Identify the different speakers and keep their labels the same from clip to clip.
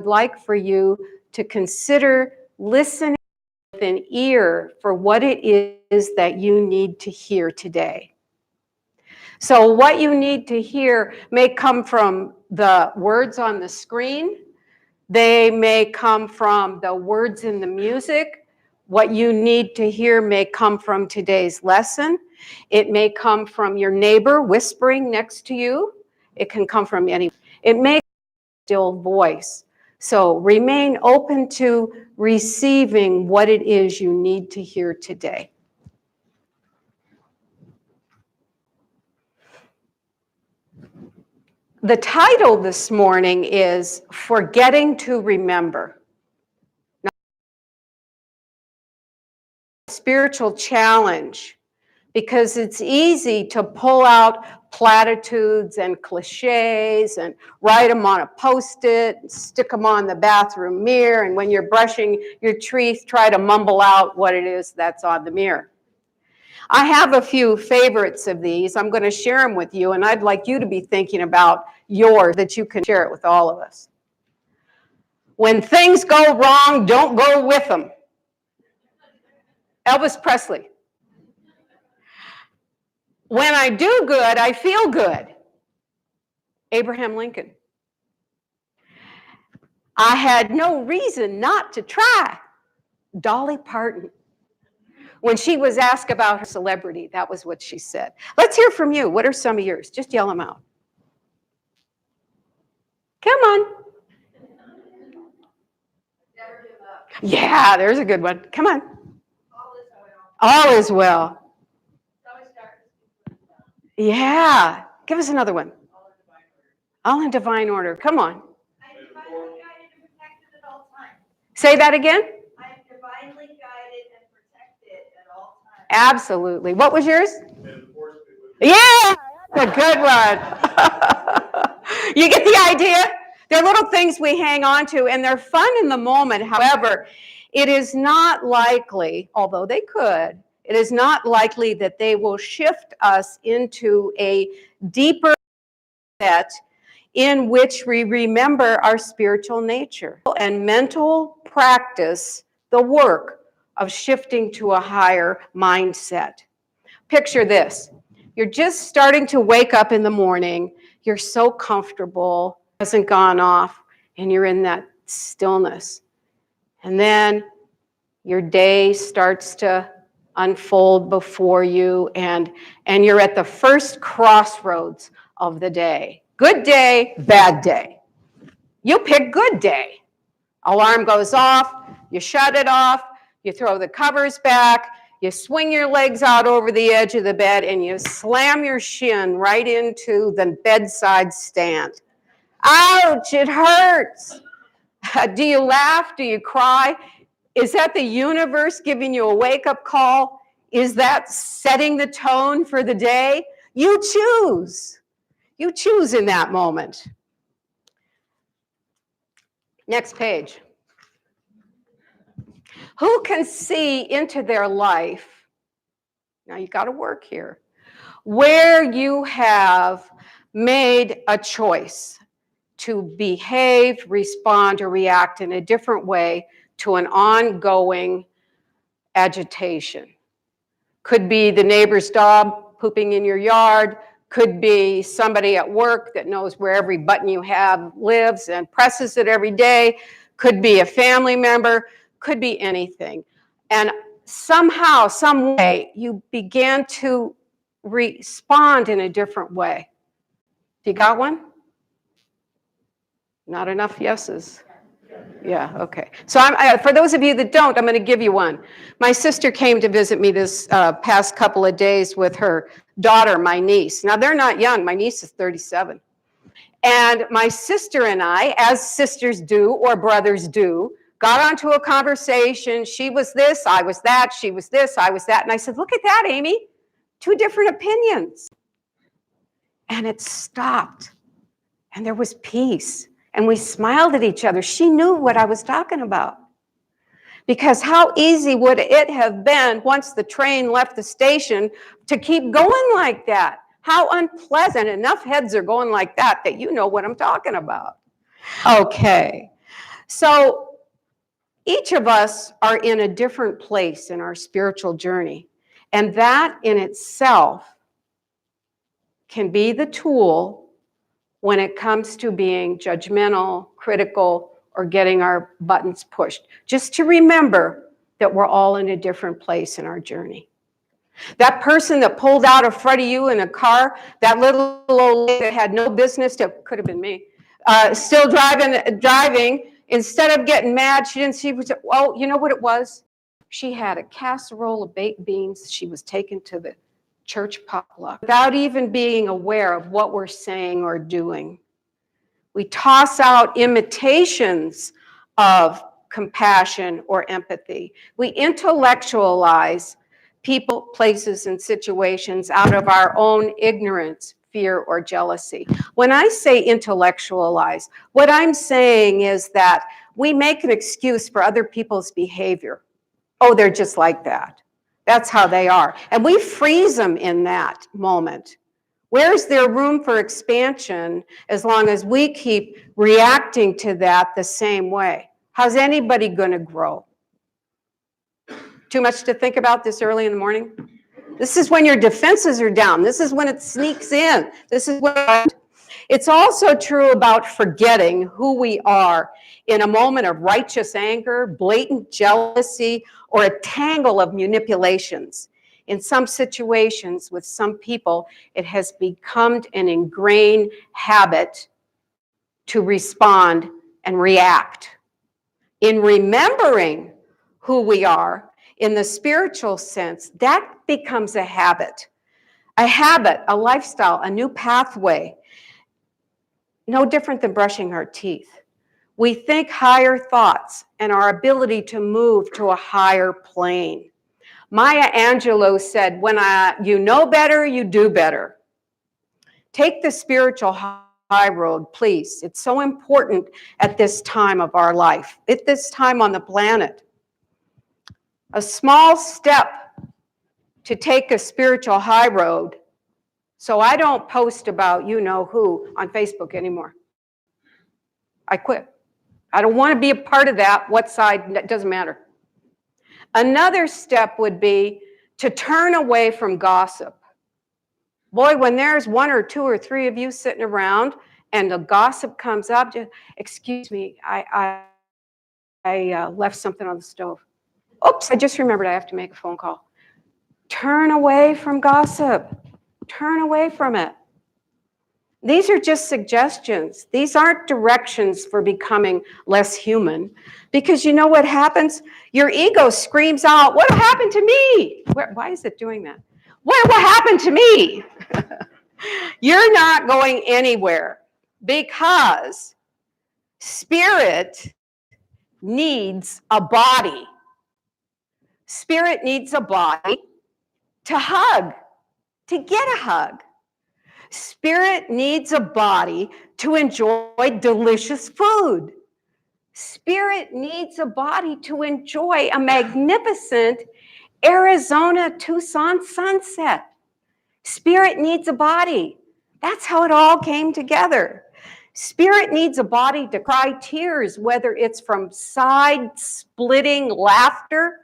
Speaker 1: I'd like for you to consider listening with an ear for what it is that you need to hear today. So what you need to hear may come from the words on the screen. They may come from the words in the music. What you need to hear may come from today's lesson. It may come from your neighbor whispering next to you. It can come from any. It may be a still voice. So remain open to receiving what it is you need to hear today. The title this morning is Forgetting to Remember. Now, spiritual challenge, because it's easy to pull out platitudes and cliches and write them on a Post-it, stick them on the bathroom mirror, and when you're brushing your teeth, try to mumble out what it is that's on the mirror. I have a few favorites of these. I'm going to share them with you, and I'd like you to be thinking about yours that you can share it with all of us. When things go wrong, don't go with them. Elvis Presley. When I do good, I feel good. Abraham Lincoln. I had no reason not to try. Dolly Parton. When she was asked about her celebrity, that was what she said. Let's hear from you. What are some of yours? Just yell them out. Come on. Never give up. Yeah, there's a good one. Come on. All is well. Yeah. Give us another one. All in divine order. Come on. I am divinely guided and protected at all times. Say that again. I am divinely guided and protected at all times. Absolutely. What was yours? Yeah, that's a good one. You get the idea? They're little things we hang on to, and they're fun in the moment. However, it is not likely, although they could, it is not likely that they will shift us into a deeper set in which we remember our spiritual nature and mental practice the work of shifting to a higher mindset. Picture this. You're just starting to wake up in the morning. You're so comfortable, hasn't gone off, and you're in that stillness. And then your day starts to unfold before you, and you're at the first crossroads of the day. Good day, bad day. You pick good day. Alarm goes off, you shut it off, you throw the covers back, you swing your legs out over the edge of the bed, and you slam your shin right into the bedside stand. Ouch, it hurts. Do you laugh? Do you cry? Is that the universe giving you a wake-up call? Is that setting the tone for the day? You choose. You choose in that moment. Next page. Who can see into their life? Now you got to work here. Where you have made a choice to behave, respond, or react in a different way to an ongoing agitation. Could be the neighbor's dog pooping in your yard, could be somebody at work that knows where every button you have lives and presses it every day, could be a family member, could be anything. And somehow, some way, you began to respond in a different way. You got one? Not enough yeses. Yeah, okay. So for those of you that don't, I'm going to give you one. My sister came to visit me this past couple of days with her daughter, my niece. Now, they're not young. My niece is 37. And my sister and I, as sisters do or brothers do, got onto a conversation. She was this, I was that. She was this, I was that. And I said, look at that, Amy. 2 different opinions. And it stopped. And there was peace. And we smiled at each other. She knew what I was talking about. Because how easy would it have been once the train left the station to keep going like that? How unpleasant. Enough heads are going like that you know what I'm talking about. Okay. So each of us are in a different place in our spiritual journey, and that in itself can be the tool when it comes to being judgmental, critical, or getting our buttons pushed. Just to remember that we're all in a different place in our journey. That person that pulled out in front of you in a car, that little old lady that had no business to, could have been me, still driving, instead of getting mad, she didn't see, well, you know what it was? She had a casserole of baked beans she was taking to the church potluck without even being aware of what we're saying or doing. We toss out imitations of compassion or empathy. We intellectualize people, places, and situations out of our own ignorance, fear, or jealousy. When I say intellectualize, what I'm saying is that we make an excuse for other people's behavior. Oh, they're just like that. That's how they are. And we freeze them in that moment. Where's there room for expansion as long as we keep reacting to that the same way? How's anybody going to grow? Too much to think about this early in the morning? This is when your defenses are down. This is when it sneaks in. This is what it's also true about forgetting who we are in a moment of righteous anger, blatant jealousy, or a tangle of manipulations. In some situations with some people, it has become an ingrained habit to respond and react. In remembering who we are in the spiritual sense, that becomes a habit, a lifestyle, a new pathway, no different than brushing our teeth. We think higher thoughts and our ability to move to a higher plane. Maya Angelou said, when you know better, you do better. Take the spiritual high road, please. It's so important at this time of our life, at this time on the planet. A small step to take a spiritual high road, so I don't post about you know who on Facebook anymore. I quit. I don't want to be a part of that. What side, that doesn't matter. Another step would be to turn away from gossip. Boy, when there's one or two or three of you sitting around and the gossip comes up, just, excuse me, I left something on the stove. Oops, I just remembered I have to make a phone call. Turn away from gossip. Turn away from it. These are just suggestions. These aren't directions for becoming less human. Because you know what happens? Your ego screams out, what happened to me? Why is it doing that? What happened to me? You're not going anywhere because spirit needs a body. Spirit needs a body to hug, to get a hug. Spirit needs a body to enjoy delicious food. Spirit needs a body to enjoy a magnificent Arizona Tucson sunset. Spirit needs a body. That's how it all came together. Spirit needs a body to cry tears, whether it's from side-splitting laughter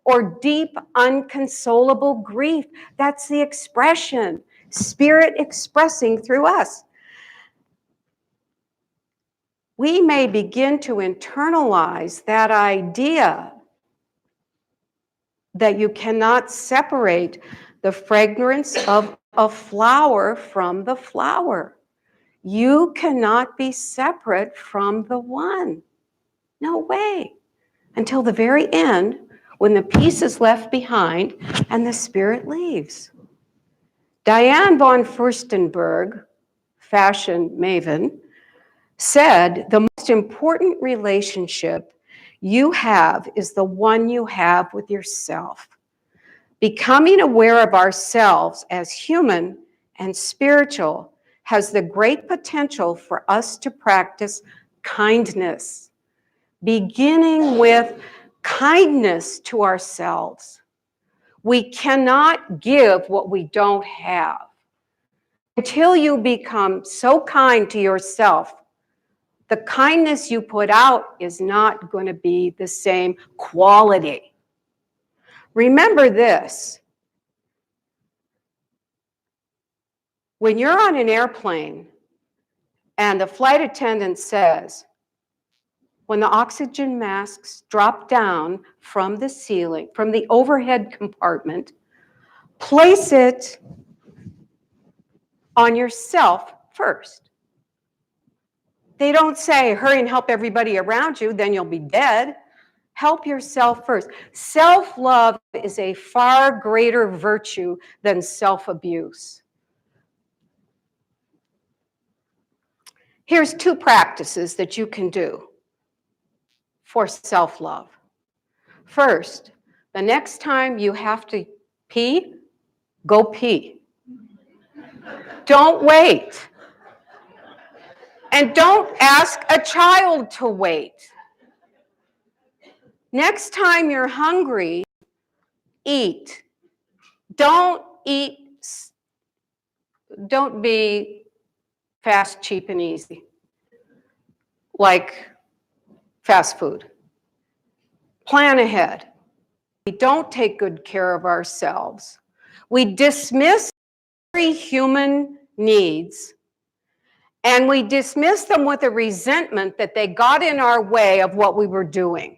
Speaker 1: or deep, unconsolable grief. That's the expression. Spirit expressing through us. We may begin to internalize that idea that you cannot separate the fragrance of a flower from the flower. You cannot be separate from the one. No way. Until the very end, when the piece is left behind and the spirit leaves. Diane von Furstenberg, fashion maven, said the most important relationship you have is the one you have with yourself. Becoming aware of ourselves as human and spiritual has the great potential for us to practice kindness, beginning with kindness to ourselves. We cannot give what we don't have. Until you become so kind to yourself, The kindness you put out is not going to be the same quality. Remember this. When you're on an airplane and the flight attendant says, when the oxygen masks drop down from the ceiling, from the overhead compartment, place it on yourself first. They don't say, hurry and help everybody around you, then you'll be dead. Help yourself first. Self-love is a far greater virtue than self-abuse. Here's 2 practices that you can do for self-love. First, the next time you have to pee, go pee. Don't wait. And don't ask a child to wait. Next time you're hungry, eat. Don't be fast, cheap, and easy, like fast food. Plan ahead. We don't take good care of ourselves. We dismiss every human needs, and we dismiss them with a resentment that they got in our way of what we were doing.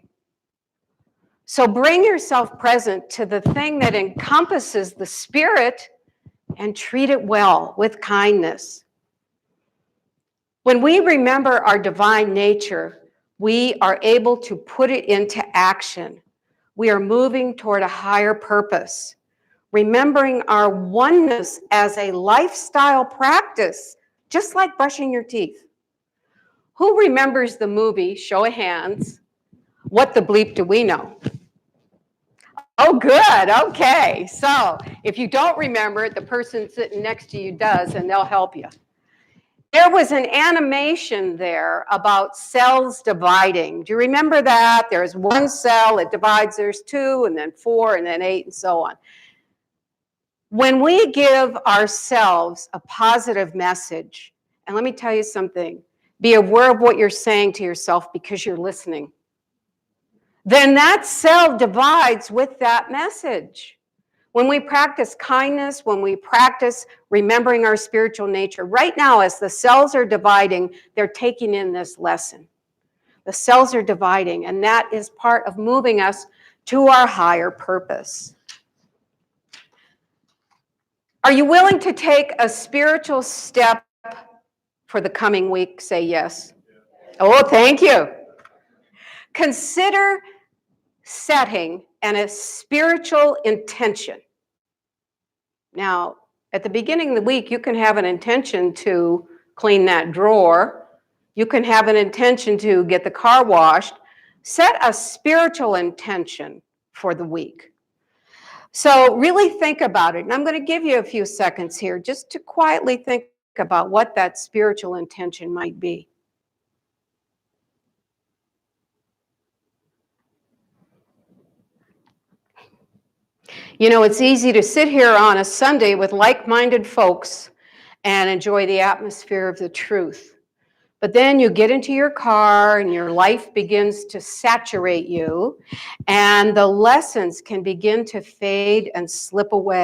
Speaker 1: So bring yourself present to the thing that encompasses the spirit and treat it well with kindness. When we remember our divine nature, we are able to put it into action. We are moving toward a higher purpose, remembering our oneness as a lifestyle practice, just like brushing your teeth. Who remembers the movie, show of hands, What the Bleep Do We Know? Oh, good, okay. So if you don't remember it, the person sitting next to you does, and they'll help you. There was an animation there about cells dividing. Do you remember that? There's 1 cell, it divides, there's 2, and then 4, and then 8, and so on. When we give ourselves a positive message, and let me tell you something, be aware of what you're saying to yourself because you're listening. Then that cell divides with that message. When we practice kindness, when we practice remembering our spiritual nature, right now as the cells are dividing, they're taking in this lesson. The cells are dividing, and that is part of moving us to our higher purpose. Are you willing to take a spiritual step for the coming week? Say yes. Oh, thank you. Consider setting a spiritual intention. Now, at the beginning of the week, you can have an intention to clean that drawer. You can have an intention to get the car washed. Set a spiritual intention for the week. So really think about it. And I'm going to give you a few seconds here just to quietly think about what that spiritual intention might be. You know, it's easy to sit here on a Sunday with like-minded folks and enjoy the atmosphere of the truth. But then you get into your car and your life begins to saturate you, and the lessons can begin to fade and slip away.